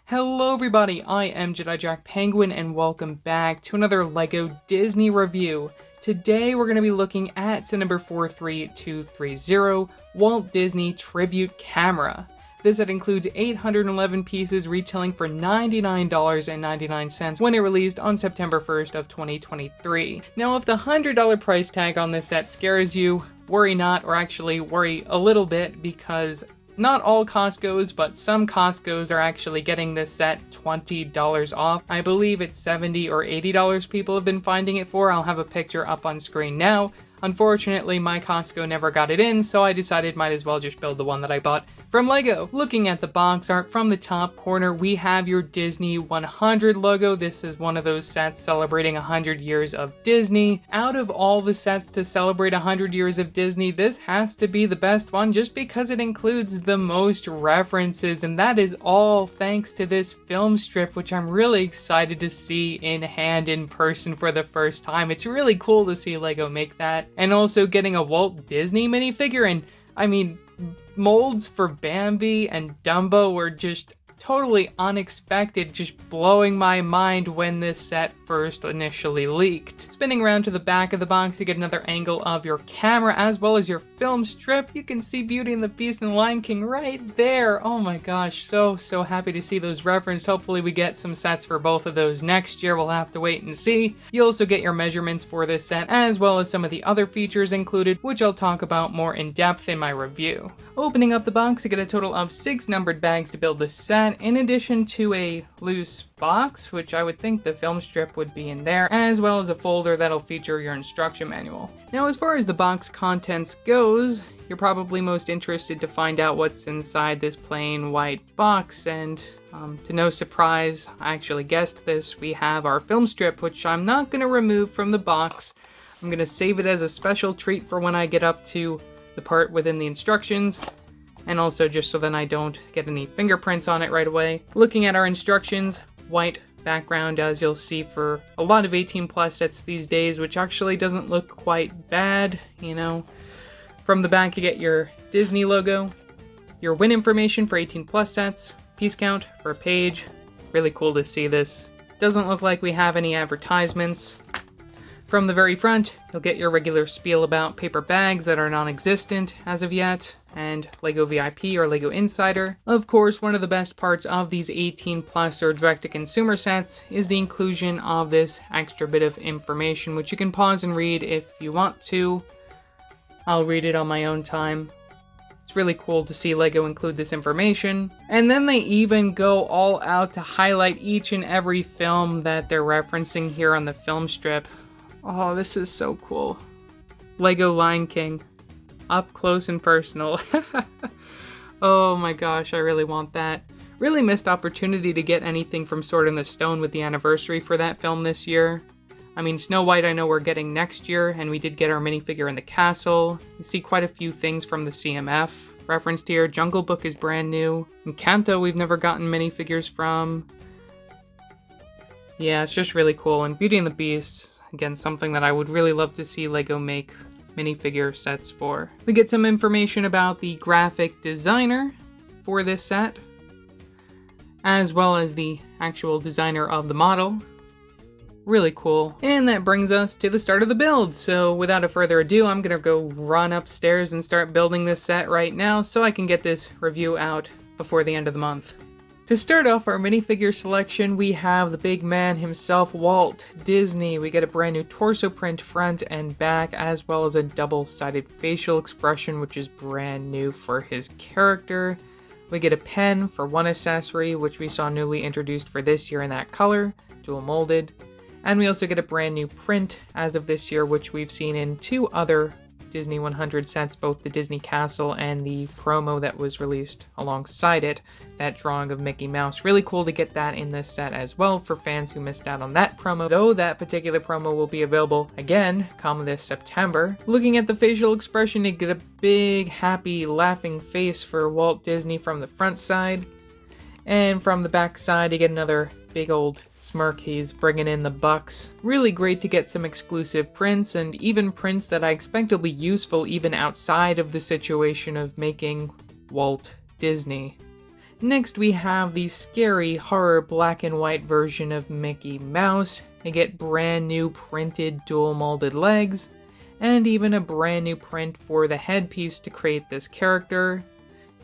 Hello everybody, I am Jedi Jack Penguin and welcome back to another LEGO Disney review. Today we're going to be looking at set number 43230, Walt Disney Tribute Camera. This set includes 811 pieces retailing for $99.99 when it released on September 1st of 2023. Now if the $100 price tag on this set scares you, worry not, or actually worry a little bit, because not all Costco's, but some Costco's are actually getting this set $20 off. I believe it's $70 or $80 people have been finding it for. I'll have a picture up on screen now. Unfortunately, my Costco never got it in, so I decided might as well just build the one that I bought from LEGO. Looking at the box art from the top corner, we have your Disney 100 logo. This is one of those sets celebrating 100 years of Disney. Out of all the sets to celebrate 100 years of Disney, this has to be the best one just because it includes the most references, and that is all thanks to this film strip, which I'm really excited to see in hand in person for the first time. It's really cool to see LEGO make that. And also getting a Walt Disney minifigure, and I mean, molds for Bambi and Dumbo were just totally unexpected, just blowing my mind when this set first initially leaked. Spinning around to the back of the box, you get another angle of your camera as well as your film strip. You can see Beauty and the Beast and Lion King right there. Oh my gosh, so happy to see those referenced. Hopefully we get some sets for both of those next year. We'll have to wait and see. You also get your measurements for this set as well as some of the other features included, which I'll talk about more in depth in my review. Opening up the box, you get a total of 6 numbered bags to build this set, in addition to a loose box, which I would think the film strip would be in there, as well as a folder that'll feature your instruction manual. Now, as far as the box contents goes, you're probably most interested to find out what's inside this plain white box, and to no surprise, I actually guessed this, we have our film strip, which I'm not going to remove from the box. I'm going to save it as a special treat for when I get up to the part within the instructions, and also just so then I don't get any fingerprints on it right away. Looking at our instructions, white background as you'll see for a lot of 18+ sets these days, which actually doesn't look quite bad, you know. From the back you get your Disney logo, your win information for 18+ sets, piece count for a page. Really cool to see this. Doesn't look like we have any advertisements. From the very front, you'll get your regular spiel about paper bags that are non-existent as of yet, and LEGO VIP or LEGO Insider. Of course, one of the best parts of these 18+ or direct-to-consumer sets is the inclusion of this extra bit of information, which you can pause and read if you want to. I'll read it on my own time. It's really cool to see LEGO include this information. And then they even go all out to highlight each and every film that they're referencing here on the film strip. Oh, this is so cool. LEGO Lion King. Up close and personal. Oh my gosh, I really want that. Really missed opportunity to get anything from Sword in the Stone with the anniversary for that film this year. I mean, Snow White I know we're getting next year, and we did get our minifigure in the castle. You see quite a few things from the CMF referenced here. Jungle Book is brand new. Encanto we've never gotten minifigures from. Yeah, it's just really cool. And Beauty and the Beast, again, something that I would really love to see LEGO make minifigure sets for. We get some information about the graphic designer for this set, as well as the actual designer of the model. Really cool. And that brings us to the start of the build. So without a further ado, I'm gonna go run upstairs and start building this set right now so I can get this review out before the end of the month. To start off our minifigure selection, we have the big man himself, Walt Disney. We get a brand new torso print front and back, as well as a double-sided facial expression, which is brand new for his character. We get a pen for one accessory, which we saw newly introduced for this year in that color, dual molded. And we also get a brand new print as of this year, which we've seen in 2 other Disney 100 sets, both the Disney Castle and the promo that was released alongside it, that drawing of Mickey Mouse. Really cool to get that in this set as well for fans who missed out on that promo, though that particular promo will be available again come this September. Looking at the facial expression, you get a big, happy, laughing face for Walt Disney from the front side, and from the back side you get another big old smirk. He's bringing in the bucks. Really great to get some exclusive prints, and even prints that I expect will be useful even outside of the situation of making Walt Disney. Next we have the scary horror black and white version of Mickey Mouse. They get brand new printed dual molded legs, and even a brand new print for the headpiece to create this character.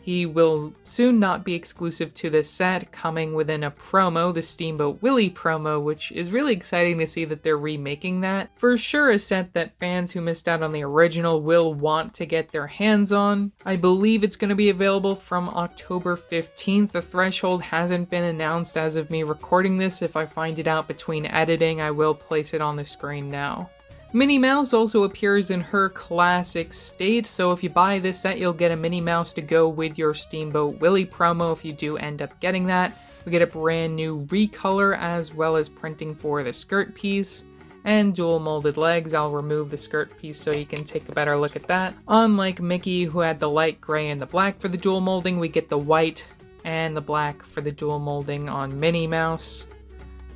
He will soon not be exclusive to this set, coming within a promo, the Steamboat Willie promo, which is really exciting to see that they're remaking that. For sure a set that fans who missed out on the original will want to get their hands on. I believe it's going to be available from October 15th. The threshold hasn't been announced as of me recording this. If I find it out between editing, I will place it on the screen now. Minnie Mouse also appears in her classic state, so if you buy this set, you'll get a Minnie Mouse to go with your Steamboat Willie promo if you do end up getting that. We get a brand new recolor as well as printing for the skirt piece, and dual molded legs. I'll remove the skirt piece so you can take a better look at that. Unlike Mickey, who had the light gray and the black for the dual molding, we get the white and the black for the dual molding on Minnie Mouse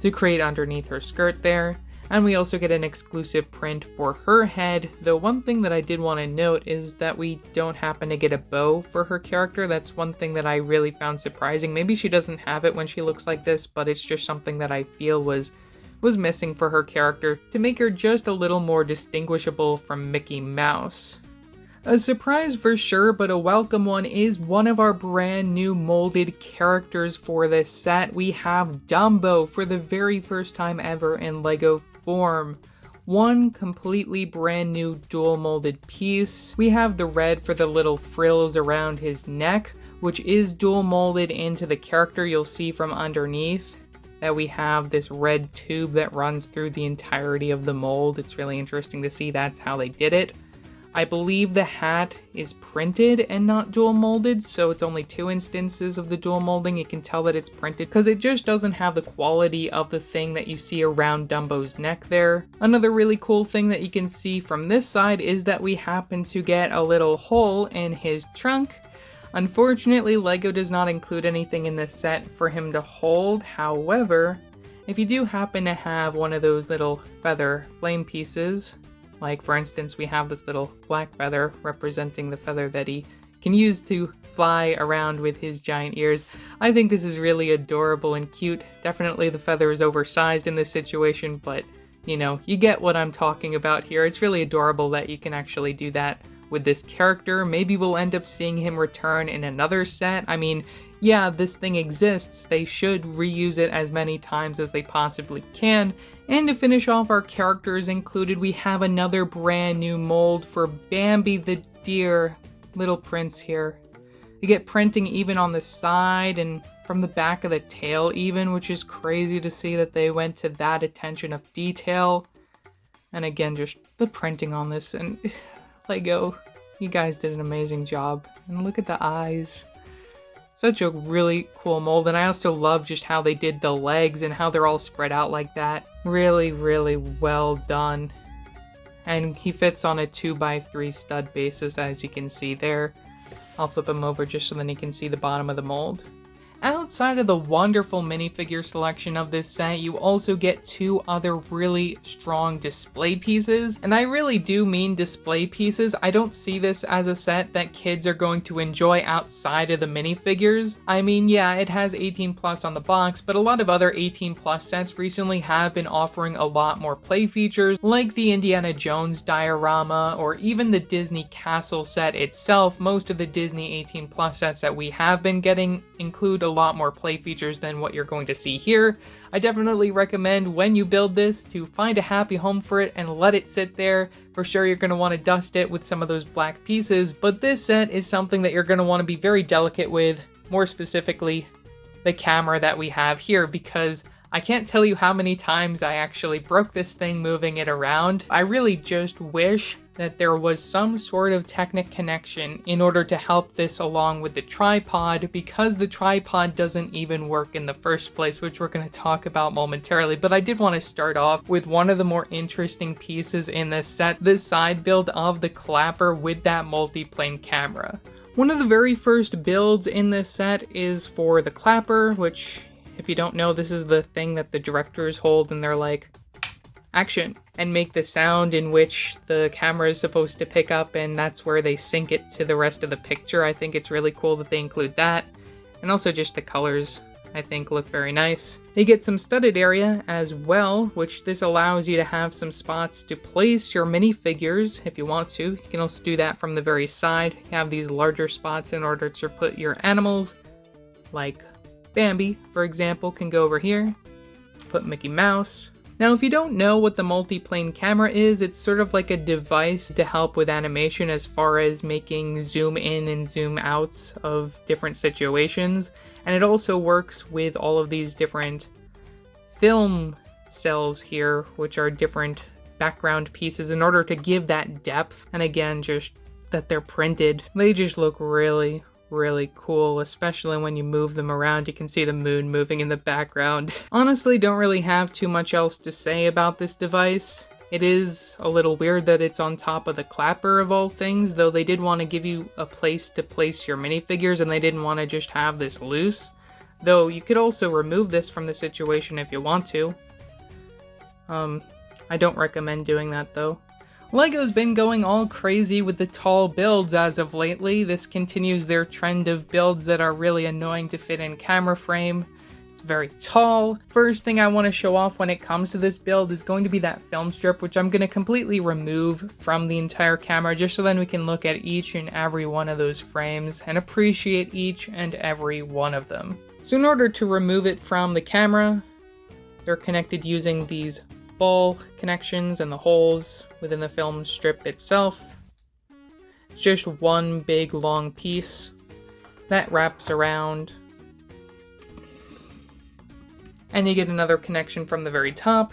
to create underneath her skirt there. And we also get an exclusive print for her head, though one thing that I did want to note is that we don't happen to get a bow for her character. That's one thing that I really found surprising. Maybe she doesn't have it when she looks like this, but it's just something that I feel was missing for her character to make her just a little more distinguishable from Mickey Mouse. A surprise for sure, but a welcome one is one of our brand new molded characters for this set. We have Dumbo for the very first time ever in LEGO form. One completely brand new dual molded piece. We have the red for the little frills around his neck, which is dual molded into the character. You'll see from underneath that we have this red tube that runs through the entirety of the mold. It's really interesting to see that's how they did it. I believe the hat is printed and not dual molded, so it's only 2 instances of the dual molding. You can tell that it's printed because it just doesn't have the quality of the thing that you see around Dumbo's neck there. Another really cool thing that you can see from this side is that we happen to get a little hole in his trunk. Unfortunately, LEGO does not include anything in this set for him to hold. However, if you do happen to have one of those little feather flame pieces, like for instance we have this little black feather representing the feather that he can use to fly around with his giant ears. I think this is really adorable and cute. Definitely the feather is oversized in this situation, but you know, you get what I'm talking about here. It's really adorable that you can actually do that with this character. Maybe we'll end up seeing him return in another set. I mean, yeah, this thing exists. They should reuse it as many times as they possibly can. And to finish off our characters included, we have another brand new mold for Bambi the deer, little prince here. You get printing even on the side and from the back of the tail even, which is crazy to see that they went to that attention of detail. And again, just the printing on this, and LEGO, you guys did an amazing job. And look at the eyes. Such a really cool mold, and I also love just how they did the legs and how they're all spread out like that. Really, really well done. And he fits on a 2x3 stud basis, as you can see there. I'll flip him over just so then you can see the bottom of the mold. Outside of the wonderful minifigure selection of this set, you also get 2 other really strong display pieces. And I really do mean display pieces. I don't see this as a set that kids are going to enjoy outside of the minifigures. I mean, yeah, it has 18 plus on the box, but a lot of other 18 plus sets recently have been offering a lot more play features, like the Indiana Jones diorama, or even the Disney Castle set itself. Most of the Disney 18 plus sets that we have been getting include a lot more play features than what you're going to see here. I definitely recommend when you build this to find a happy home for it and let it sit there. For sure you're going to want to dust it with some of those black pieces, but this set is something that you're going to want to be very delicate with, more specifically the camera that we have here, because I can't tell you how many times I actually broke this thing moving it around. I really just wish that there was some sort of Technic connection in order to help this along with the tripod, because the tripod doesn't even work in the first place, which we're going to talk about momentarily. But I did want to start off with one of the more interesting pieces in this set, the side build of the clapper with that multiplane camera. One of the very first builds in this set is for the clapper, which, if you don't know, this is the thing that the directors hold and they're like, action, and make the sound in which the camera is supposed to pick up, and that's where they sync it to the rest of the picture. I think it's really cool that they include that. And also just the colors, I think, look very nice. You get some studded area as well, which this allows you to have some spots to place your minifigures if you want to. You can also do that from the very side. You have these larger spots in order to put your animals, like Bambi, for example, can go over here. Put Mickey Mouse. Now, if you don't know what the Multiplane camera is, it's sort of like a device to help with animation as far as making zoom in and zoom outs of different situations. And it also works with all of these different film cells here, which are different background pieces in order to give that depth. And again, just that they're printed. They just look really, really cool, especially when you move them around. You can see the moon moving in the background. Honestly, don't really have too much else to say about this device. It is a little weird that it's on top of the clapper of all things, though they did want to give you a place to place your minifigures and they didn't want to just have this loose. Though you could also remove this from the situation if you want to. I don't recommend doing that though. LEGO's been going all crazy with the tall builds as of lately. This continues their trend of builds that are really annoying to fit in camera frame. It's very tall. First thing I want to show off when it comes to this build is going to be that film strip, which I'm going to completely remove from the entire camera just so then we can look at each and every one of those frames and appreciate each and every one of them. So in order to remove it from the camera, they're connected using these ball connections and the holes within the film strip itself. It's just one big long piece that wraps around, and you get another connection from the very top.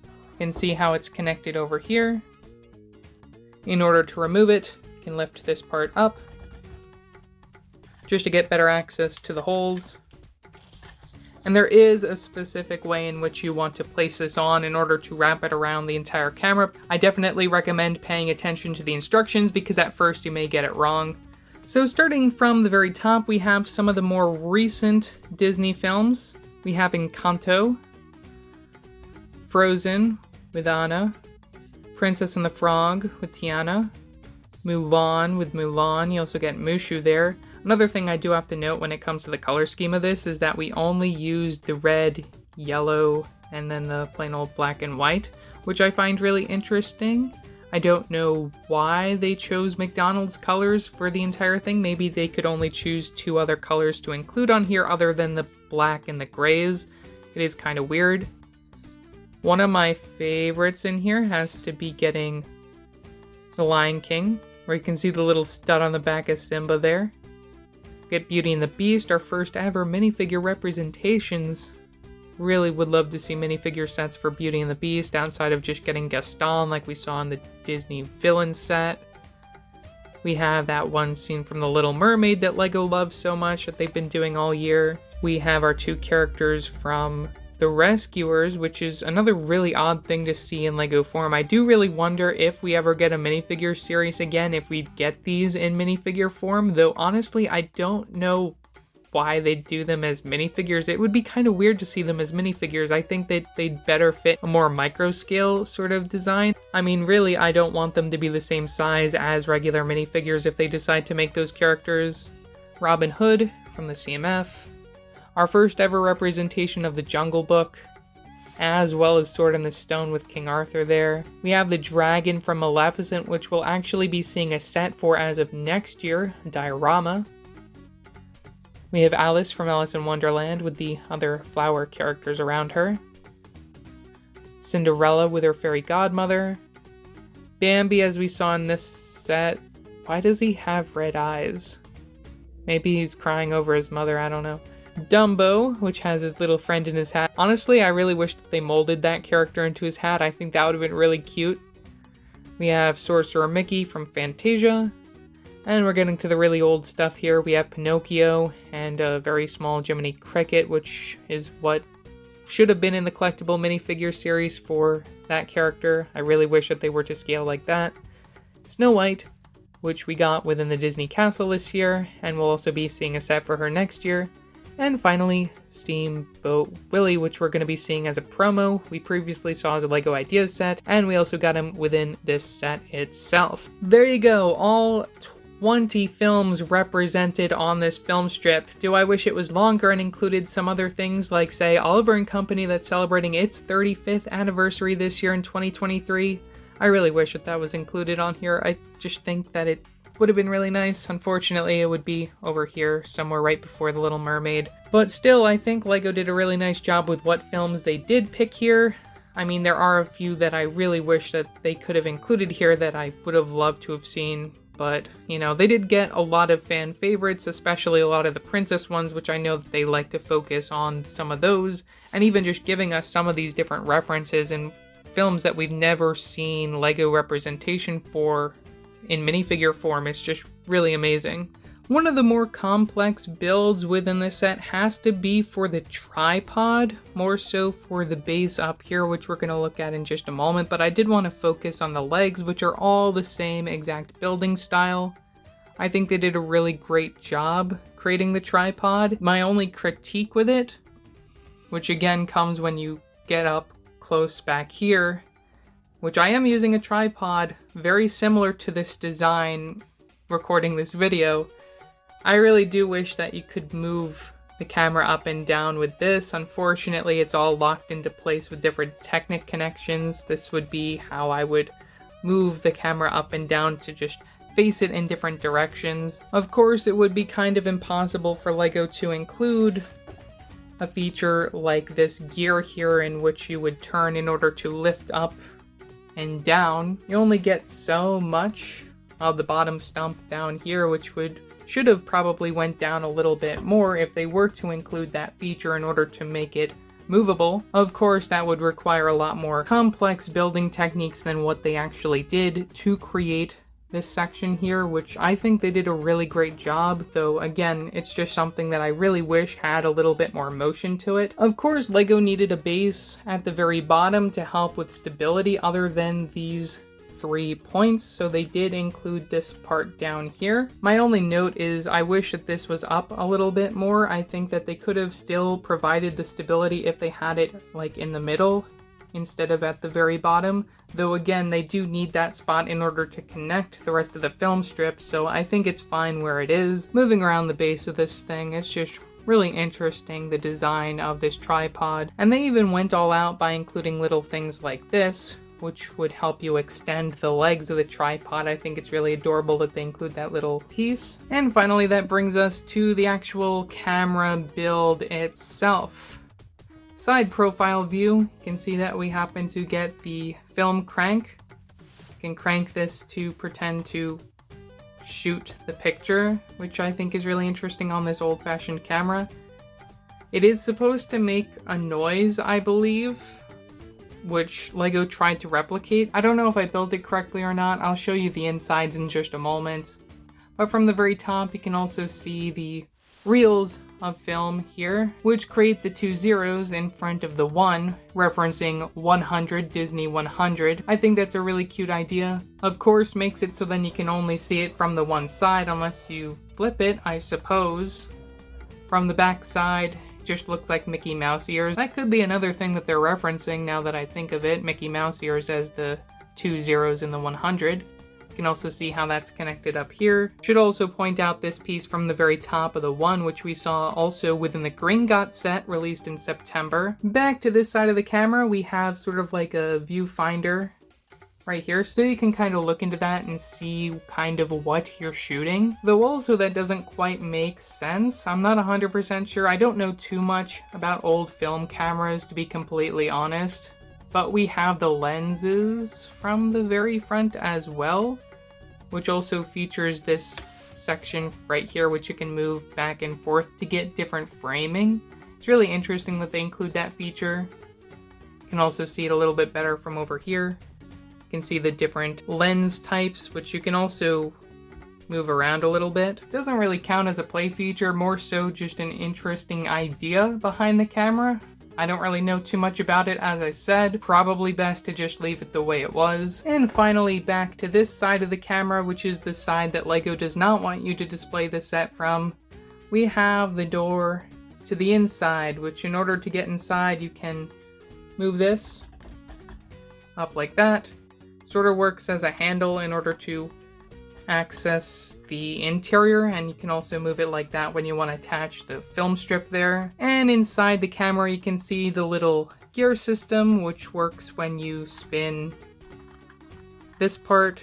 You can see how it's connected over here. In order to remove it, you can lift this part up just to get better access to the holes. And there is a specific way in which you want to place this on in order to wrap it around the entire camera. I definitely recommend paying attention to the instructions because at first you may get it wrong. So starting from the very top, we have some of the more recent Disney films. We have Encanto, Frozen with Anna, Princess and the Frog with Tiana, Mulan with Mulan. You also get Mushu there. Another thing I do have to note when it comes to the color scheme of this is that we only used the red, yellow, and then the plain old black and white, which I find really interesting. I don't know why they chose McDonald's colors for the entire thing. Maybe they could only choose 2 other colors to include on here other than the black and the grays. It is kind of weird. One of my favorites in here has to be getting the Lion King, where you can see the little stud on the back of Simba there. Get Beauty and the Beast, our first ever minifigure representations. Really would love to see minifigure sets for Beauty and the Beast outside of just getting Gaston like we saw in the Disney villain set. We have that one scene from The Little Mermaid that LEGO loves so much that they've been doing all year. We have our 2 characters from The Rescuers, which is another really odd thing to see in LEGO form. I do really wonder if we ever get a minifigure series again, if we'd get these in minifigure form, though honestly I don't know why they'd do them as minifigures. It would be kind of weird to see them as minifigures. I think that they'd better fit a more micro scale sort of design. I mean, really, I don't want them to be the same size as regular minifigures if they decide to make those characters. Robin Hood from the CMF. Our first ever representation of the Jungle Book, as well as Sword in the Stone with King Arthur there. We have the dragon from Maleficent, which we'll actually be seeing a set for as of next year, a diorama. We have Alice from Alice in Wonderland with the other flower characters around her. Cinderella with her fairy godmother. Bambi, as we saw in this set. Why does he have red eyes? Maybe he's crying over his mother, I don't know. Dumbo, which has his little friend in his hat. Honestly, I really wish that they molded that character into his hat. I think that would have been really cute. We have Sorcerer Mickey from Fantasia. And we're getting to the really old stuff here. We have Pinocchio and a very small Jiminy Cricket, which is what should have been in the collectible minifigure series for that character. I really wish that they were to scale like that. Snow White, which we got within the Disney Castle this year, and we'll also be seeing a set for her next year. And finally, Steamboat Willie, which we're going to be seeing as a promo. We previously saw as a LEGO Ideas set, and we also got him within this set itself. There you go, all 20 films represented on this film strip. Do I wish it was longer and included some other things like, say, Oliver and Company that's celebrating its 35th anniversary this year in 2023? I really wish that was included on here. I just think that it would have been really nice. Unfortunately, it would be over here somewhere right before The Little Mermaid. But still, I think LEGO did a really nice job with what films they did pick here. I mean, there are a few that I really wish that they could have included here that I would have loved to have seen. But, you know, they did get a lot of fan favorites, especially a lot of the princess ones, which I know that they like to focus on some of those, and even just giving us some of these different references in films that we've never seen LEGO representation for in minifigure form. It's just really amazing. One of the more complex builds within this set has to be for the tripod, more so for the base up here, which we're going to look at in just a moment, but I did want to focus on the legs, which are all the same exact building style. I think they did a really great job creating the tripod. My only critique with it, which again comes when you get up close back here, which I am using a tripod very similar to this design recording this video. I really do wish that you could move the camera up and down with this. Unfortunately, it's all locked into place with different Technic connections. This would be how I would move the camera up and down to just face it in different directions. Of course, it would be kind of impossible for LEGO to include a feature like this gear here in which you would turn in order to lift up and down. You only get so much of the bottom stump down here, which should have probably went down a little bit more if they were to include that feature in order to make it movable. Of course, that would require a lot more complex building techniques than what they actually did to create this section here, which I think they did a really great job, though again, it's just something that I really wish had a little bit more motion to it. Of course, LEGO needed a base at the very bottom to help with stability other than these 3 points, so they did include this part down here. My only note is I wish that this was up a little bit more. I think that they could have still provided the stability if they had it like in the middle instead of at the very bottom, though again they do need that spot in order to connect the rest of the film strip, so I think it's fine where it is. Moving around the base of this thing, it's just really interesting, the design of this tripod, and they even went all out by including little things like this, which would help you extend the legs of the tripod. I think it's really adorable that they include that little piece. And finally, that brings us to the actual camera build itself. Side profile view, you can see that we happen to get the film crank. You can crank this to pretend to shoot the picture, which I think is really interesting on this old-fashioned camera. It is supposed to make a noise, I believe, which LEGO tried to replicate. I don't know if I built it correctly or not. I'll show you the insides in just a moment. But from the very top, you can also see the reels of film here, which create the 2 zeros in front of the 1, referencing 100, Disney 100. I think that's a really cute idea. Of course, makes it so then you can only see it from the one side unless you flip it, I suppose. From the back side, just looks like Mickey Mouse ears. That could be another thing that they're referencing now that I think of it, Mickey Mouse ears as the 2 zeros in the 100. You can also see how that's connected up here. Should also point out this piece from the very top of the 1, which we saw also within the Gringotts set released in September. Back to this side of the camera, we have sort of like a viewfinder right here, so you can kind of look into that and see kind of what you're shooting. Though also that doesn't quite make sense. I'm not 100% sure. I don't know too much about old film cameras, to be completely honest. But we have the lenses from the very front as well, which also features this section right here, which you can move back and forth to get different framing. It's really interesting that they include that feature. You can also see it a little bit better from over here. You can see the different lens types, which you can also move around a little bit. It doesn't really count as a play feature, more so just an interesting idea behind the camera. I don't really know too much about it, as I said. Probably best to just leave it the way it was. And finally, back to this side of the camera, which is the side that LEGO does not want you to display the set from. We have the door to the inside, which in order to get inside, you can move this up like that. Sort of works as a handle in order to access the interior, and you can also move it like that when you want to attach the film strip there. And inside the camera you can see the little gear system, which works when you spin this part.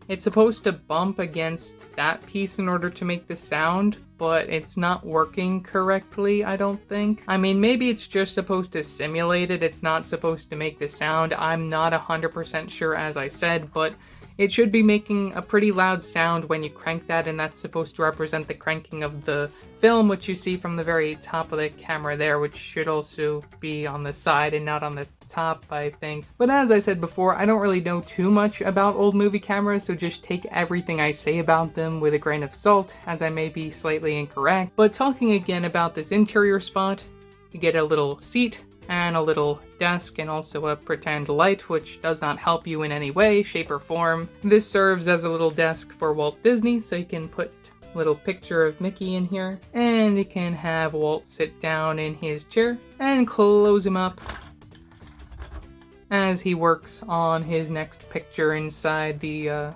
It's supposed to bump against that piece in order to make the sound, but it's not working correctly, I don't think. I mean, maybe it's just supposed to simulate it, it's not supposed to make the sound. I'm not 100% sure, as I said, but it should be making a pretty loud sound when you crank that, and that's supposed to represent the cranking of the film, which you see from the very top of the camera there, which should also be on the side and not on the top, I think. But as I said before, I don't really know too much about old movie cameras, so just take everything I say about them with a grain of salt, as I may be slightly incorrect. But talking again about this interior spot, you get a little seat and a little desk and also a pretend light, which does not help you in any way, shape, or form. This serves as a little desk for Walt Disney, so you can put a little picture of Mickey in here, and you can have Walt sit down in his chair and close him up as he works on his next picture inside the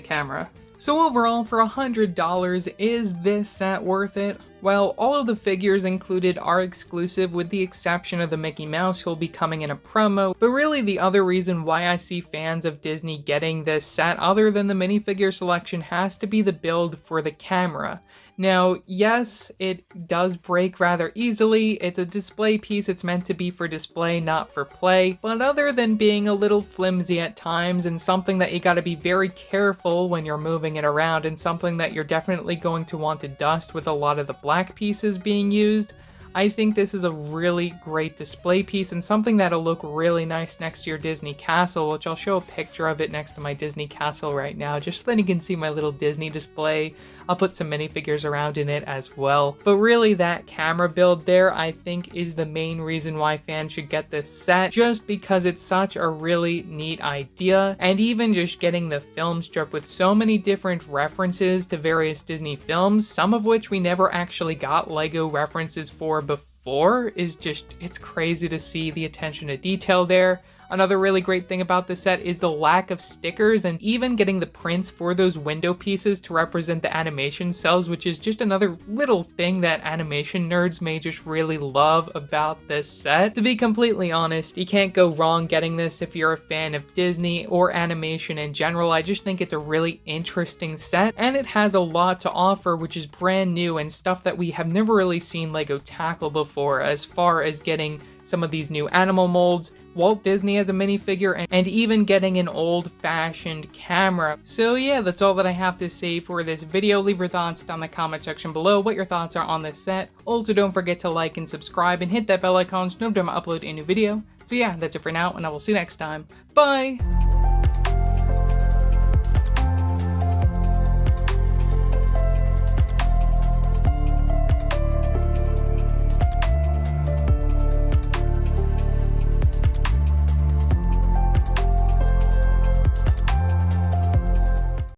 camera. So overall, for $100, is this set worth it? Well, all of the figures included are exclusive with the exception of the Mickey Mouse, who'll be coming in a promo, but really the other reason why I see fans of Disney getting this set other than the minifigure selection has to be the build for the camera. Now, yes, it does break rather easily. It's a display piece, it's meant to be for display, not for play, but other than being a little flimsy at times and something that you gotta be very careful when you're moving it around and something that you're definitely going to want to dust with a lot of the black pieces being used, I think this is a really great display piece and something that'll look really nice next to your Disney castle, which I'll show a picture of it next to my Disney castle right now, just so then you can see my little Disney display. I'll put some minifigures around in it as well. But really that camera build there, I think, is the main reason why fans should get this set, just because it's such a really neat idea. And even just getting the film strip with so many different references to various Disney films, some of which we never actually got Lego references for before, is just, it's crazy to see the attention to detail there. Another really great thing about this set is the lack of stickers and even getting the prints for those window pieces to represent the animation cells, which is just another little thing that animation nerds may just really love about this set. To be completely honest, you can't go wrong getting this if you're a fan of Disney or animation in general. I just think it's a really interesting set and it has a lot to offer, which is brand new and stuff that we have never really seen Lego tackle before, as far as getting some of these new animal molds, Walt Disney as a minifigure, and even getting an old-fashioned camera. So yeah, that's all that I have to say for this video. Leave your thoughts down in the comment section below, what your thoughts are on this set. Also, don't forget to like and subscribe and hit that bell icon so you know when I upload a new video. So yeah, that's it for now, and I will see you next time. Bye!